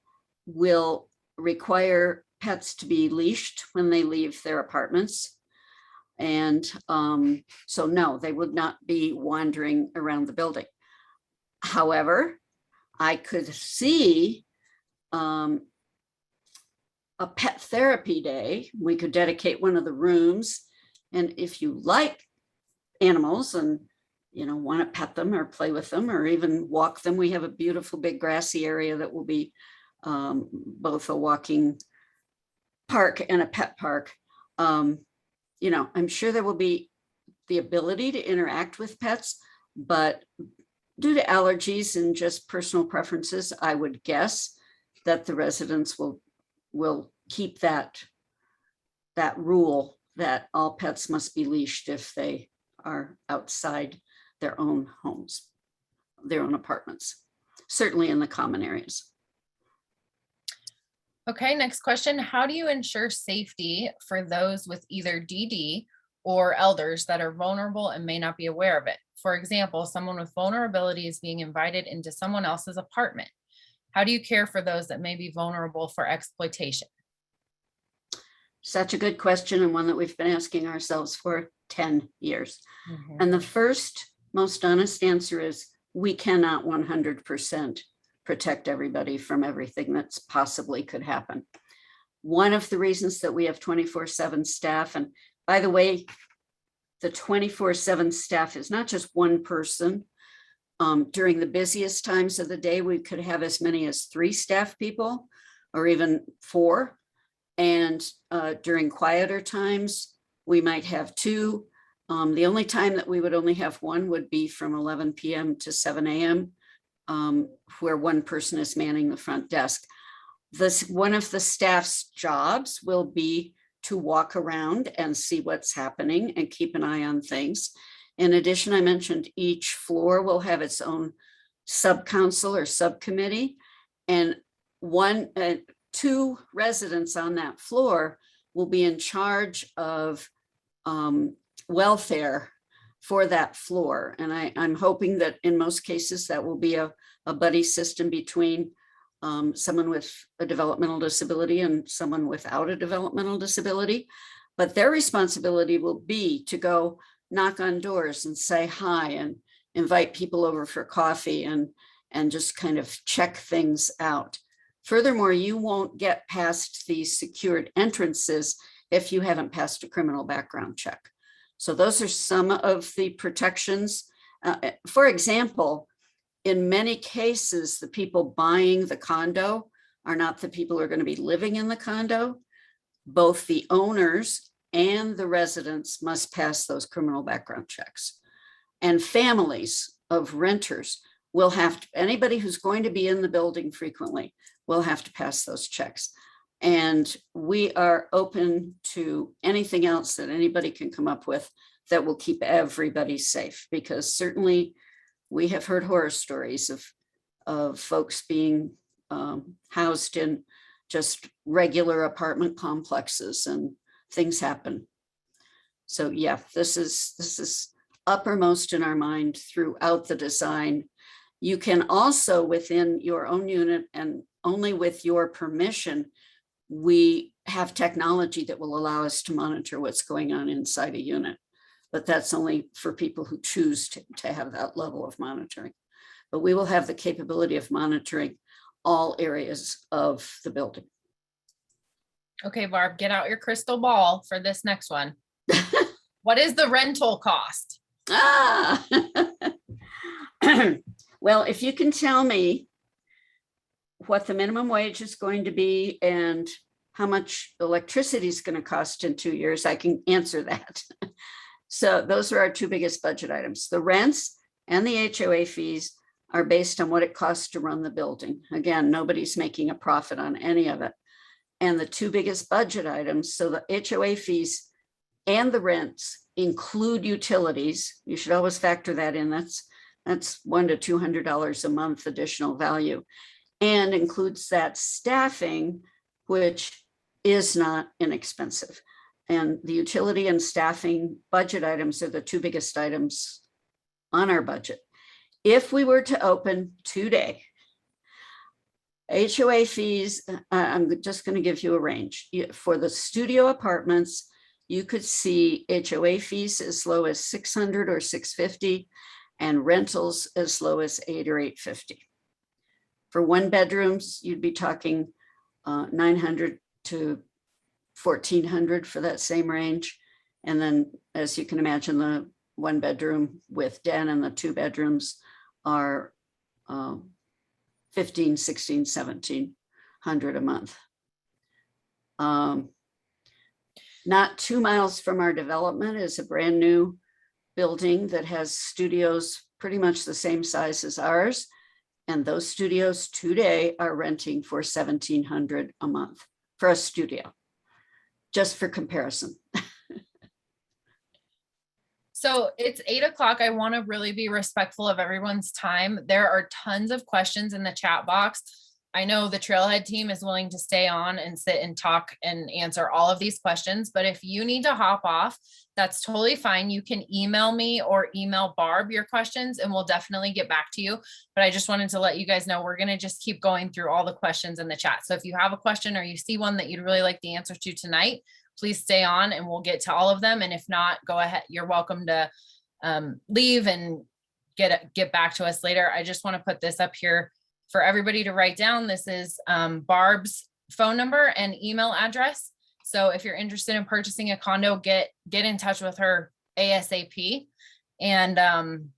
will require pets to be leashed when they leave their apartments. And so no, they would not be wandering around the building. However, I could see a pet therapy day. We could dedicate one of the rooms. And if you like animals and, you know, want to pet them or play with them or even walk them, we have a beautiful big grassy area that will be both a walking park and a pet park. You know, I'm sure there will be the ability to interact with pets, but due to allergies and just personal preferences, I would guess that the residents will keep that rule that all pets must be leashed if they are outside their own homes, their own apartments, certainly in the common areas. Okay, next question. How do you ensure safety for those with either DD or elders that are vulnerable and may not be aware of it? For example, someone with vulnerability is being invited into someone else's apartment. How do you care for those that may be vulnerable for exploitation? Such a good question, and one that we've been asking ourselves for 10 years. And the first most honest answer is we cannot 100% protect everybody from everything that's possibly could happen. One of the reasons that we have 24/7 staff, and by the way, the 24/7 staff is not just one person. During the busiest times of the day, we could have as many as 3 staff people or even 4. And during quieter times, we might have 2. The only time that we would only have 1 would be from 11 p.m. to 7 a.m., where one person is manning the front desk. One of the staff's jobs will be to walk around and see what's happening and keep an eye on things. In addition, I mentioned each floor will have its own sub-council or subcommittee, and 2 residents on that floor will be in charge of welfare for that floor. And I'm hoping that in most cases that will be a buddy system between someone with a developmental disability and someone without a developmental disability. But their responsibility will be to go knock on doors and say hi and invite people over for coffee and just kind of check things out. Furthermore, you won't get past these secured entrances if you haven't passed a criminal background check. So those are some of the protections. For example, in many cases, the people buying the condo are not the people who are going to be living in the condo. Both the owners and the residents must pass those criminal background checks. And families of renters will have to, anybody who's going to be in the building frequently will have to pass those checks. And we are open to anything else that anybody can come up with that will keep everybody safe, because certainly we have heard horror stories of folks being housed in just regular apartment complexes, and things happen. So yeah, this is uppermost in our mind throughout the design. You can also, within your own unit and only with your permission, we have technology that will allow us to monitor what's going on inside a unit. But that's only for people who choose to have that level of monitoring. But we will have the capability of monitoring all areas of the building. Okay, Barb, get out your crystal ball for this next one. What is the rental cost? Ah, well, if you can tell me what the minimum wage is going to be and how much electricity is going to cost in 2 years, I can answer that. So those are our two biggest budget items. The rents and the HOA fees are based on what it costs to run the building. Again, nobody's making a profit on any of it. And the two biggest budget items, so the HOA fees and the rents include utilities. You should always factor that in. That's $100 to $200 a month additional value, and includes that staffing, which is not inexpensive. And the utility and staffing budget items are the two biggest items on our budget. If we were to open today, HOA fees, I'm just going to give you a range. For the studio apartments, you could see HOA fees as low as $600 or $650, and rentals as low as $800 or $850. For one bedrooms, you'd be talking $900 to $1,400 for that same range. And then, as you can imagine, the one bedroom with den and the two bedrooms are $1,500, $1,600, $1,700 a month. Not 2 miles from our development is a brand new building that has studios pretty much the same size as ours. And those studios today are renting for $1,700 a month for a studio, just for comparison. So it's 8 o'clock. I want to really be respectful of everyone's time. There are tons of questions in the chat box. I know the Trailhead team is willing to stay on and sit and talk and answer all of these questions, but if you need to hop off, that's totally fine. You can email me or email Barb your questions and we'll definitely get back to you. But I just wanted to let you guys know we're going to just keep going through all the questions in the chat. So if you have a question or you see one that you'd really like the answer to tonight, please stay on and we'll get to all of them. And if not, go ahead. You're welcome to leave and get back to us later. I just want to put this up here for everybody to write down. This is Barb's phone number and email address. So if you're interested in purchasing a condo, get in touch with her ASAP, and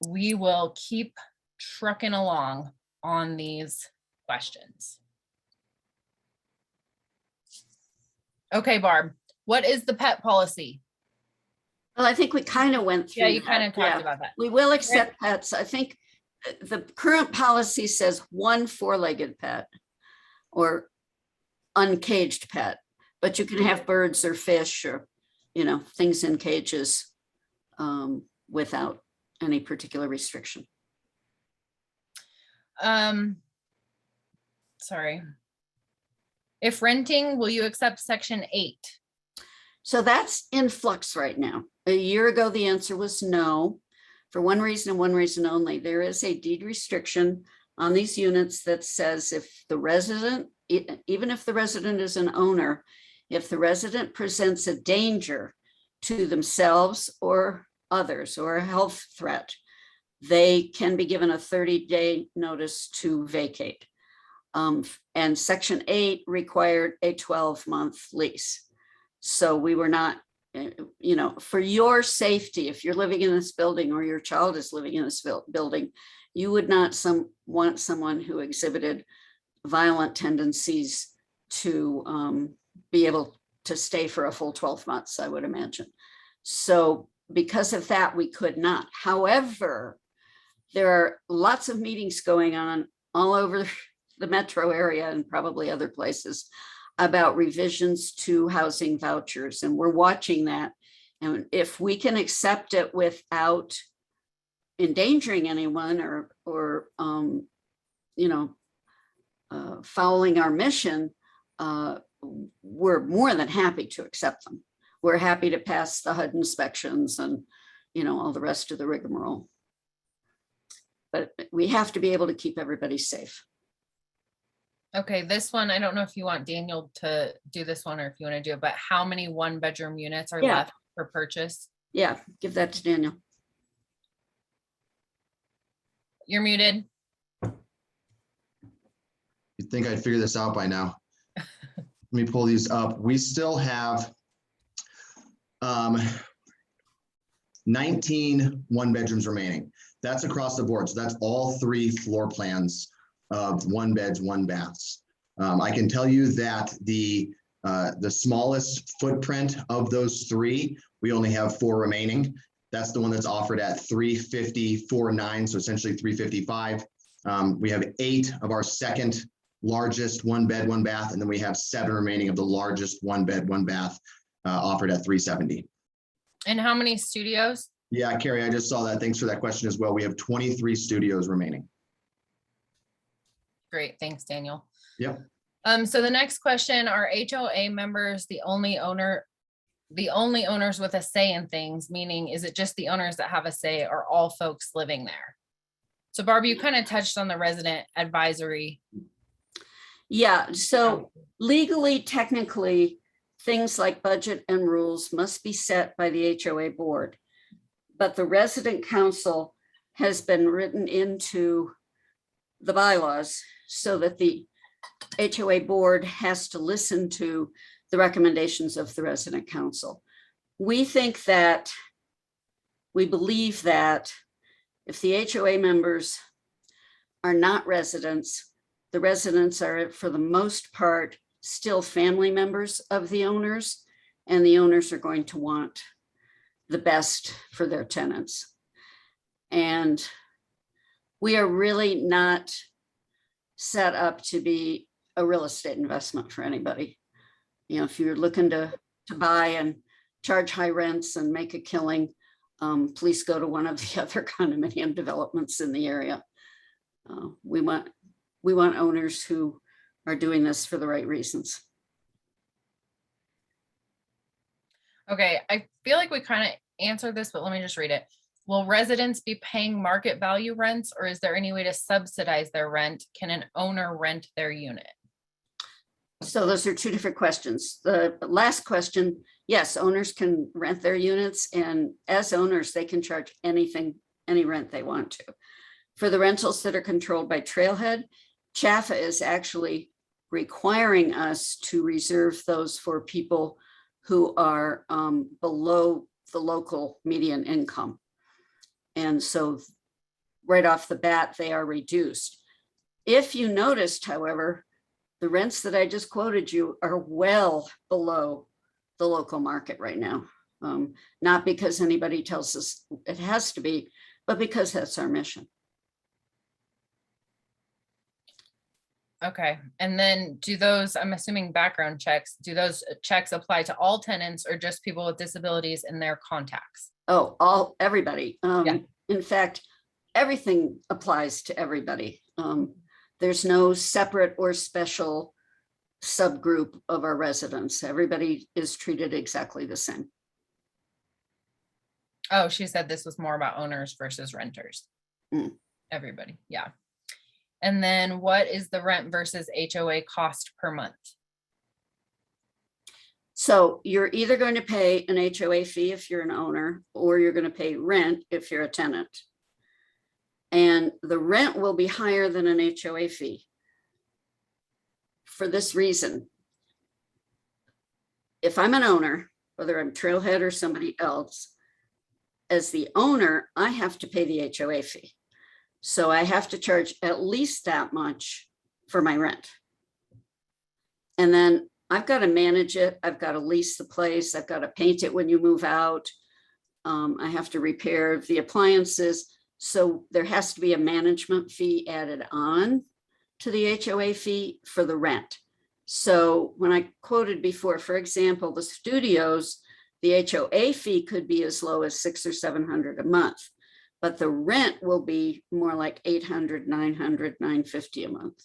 we will keep trucking along on these questions. Okay, Barb, what is the pet policy? Well, I think we kind of went through. Yeah, you kind of talked about that. We will accept pets. I think the current policy says one four-legged pet or uncaged pet, but you can have birds or fish or, things in cages without any particular restriction. Sorry. If renting, will you accept Section 8? So that's in flux right now. A year ago, the answer was no, for one reason and one reason only. There is a deed restriction on these units that says if the resident, even if the resident is an owner, if the resident presents a danger to themselves or others or a health threat, they can be given a 30-day notice to vacate. And Section 8 required a 12-month lease. So we were not, for your safety, if you're living in this building or your child is living in this building, you would not want someone who exhibited violent tendencies to be able to stay for a full 12 months, I would imagine. So because of that, we could not. However, there are lots of meetings going on all over the metro area and probably other places about revisions to housing vouchers. And we're watching that. And if we can accept it without endangering anyone or fouling our mission, we're more than happy to accept them. We're happy to pass the HUD inspections and, all the rest of the rigmarole. But we have to be able to keep everybody safe. Okay, this one, I don't know if you want Daniel to do this one or if you want to do it, but how many 1-bedroom units are Yeah. left for purchase? Yeah, give that to Daniel. You're muted. You'd think I'd figure this out by now. Let me pull these up. We still have 19 1-bedrooms remaining. That's across the board. So that's all 3 floor plans of 1 beds, 1 baths. I can tell you that the smallest footprint of those 3, we only have 4 remaining. That's the one that's offered at $354,900, so essentially $355,000. We have 8 of our second largest 1 bed, 1 bath, and then we have 7 remaining of the largest 1 bed, 1 bath offered at $370,000. And how many studios? Yeah, Carrie, I just saw that. Thanks for that question as well. We have 23 studios remaining. Great, thanks, Daniel. Yep. So the next question, are HOA members the only owners with a say in things? Meaning, is it just the owners that have a say or all folks living there? So Barb, you kind of touched on the resident advisory. Yeah, so legally, technically, things like budget and rules must be set by the HOA board. But the resident council has been written into the bylaws so that the HOA board has to listen to the recommendations of the resident council. We believe that if the HOA members are not residents, the residents are, for the most part, still family members of the owners, and the owners are going to want the best for their tenants. And we are really not set up to be a real estate investment for anybody. If you're looking to buy and charge high rents and make a killing, please go to one of the other condominium developments in the area. We want owners who are doing this for the right reasons. Okay, I feel like we kind of answered this, but let me just read it. Will residents be paying market value rents, or is there any way to subsidize their rent? Can an owner rent their unit? So those are 2 different questions. The last question, yes, owners can rent their units, and as owners, they can charge any rent they want to. For the rentals that are controlled by Trailhead, CHAFA is actually requiring us to reserve those for people who are below the local median income. And so right off the bat, they are reduced. If you noticed, however, the rents that I just quoted you are well below the local market right now. Not because anybody tells us it has to be, but because that's our mission. Okay, and then do those, I'm assuming background checks, do those checks apply to all tenants or just people with disabilities and their contacts? Oh, everybody. Yeah. In fact, everything applies to everybody. There's no separate or special subgroup of our residents. Everybody is treated exactly the same. Oh, she said this was more about owners versus renters. Mm. Everybody, yeah. And then what is the rent versus HOA cost per month? So you're either going to pay an HOA fee if you're an owner, or you're going to pay rent if you're a tenant. And the rent will be higher than an HOA fee. For this reason, if I'm an owner, whether I'm Trailhead or somebody else, as the owner, I have to pay the HOA fee. So I have to charge at least that much for my rent. And then I've got to manage it. I've got to lease the place. I've got to paint it when you move out. I have to repair the appliances. So there has to be a management fee added on to the HOA fee for the rent. So when I quoted before, for example, the studios, the HOA fee could be as low as $600 or $700 a month, but the rent will be more like $800, $900, $950 a month.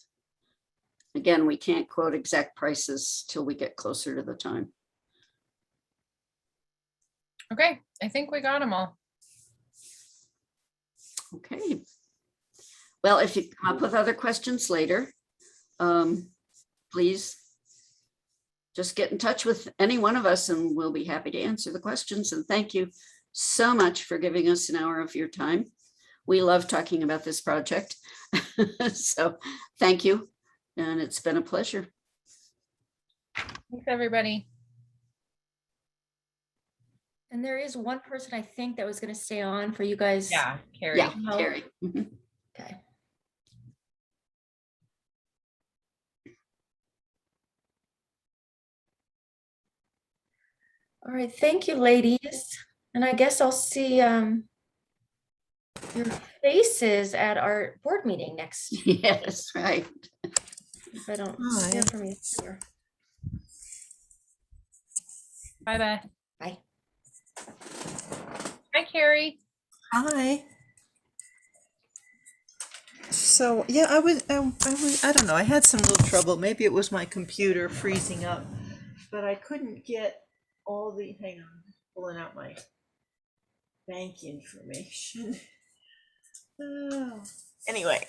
Again, we can't quote exact prices till we get closer to the time. Okay, I think we got them all. Okay. Well, if you come up with other questions later, please just get in touch with any one of us and we'll be happy to answer the questions. And thank you so much for giving us an hour of your time. We love talking about this project. So thank you. And it's been a pleasure. Thanks, everybody. And there is one person I think that was going to stay on for you guys. Yeah, Carrie. Yeah, Carrie. Mhm. Okay. All right, thank you, ladies. And I guess I'll see your faces at our board meeting next. Yes, right. If I don't Hi. hear from you sooner. Bye-bye. Bye. Hi, Carrie. Hi. So yeah, I don't know. I had some little trouble. Maybe it was my computer freezing up, but I couldn't get all the. Hang on, I'm just pulling out my bank information. Oh. Anyway,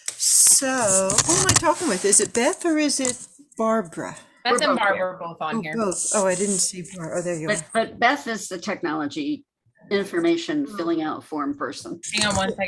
so who am I talking with? Is it Beth or is it Barbara? Beth We're and both Barb here. are both on Oh, here. both. Oh, I didn't see Barbara. Oh, there you are. But Beth is the technology information filling out form person. Hang on one second.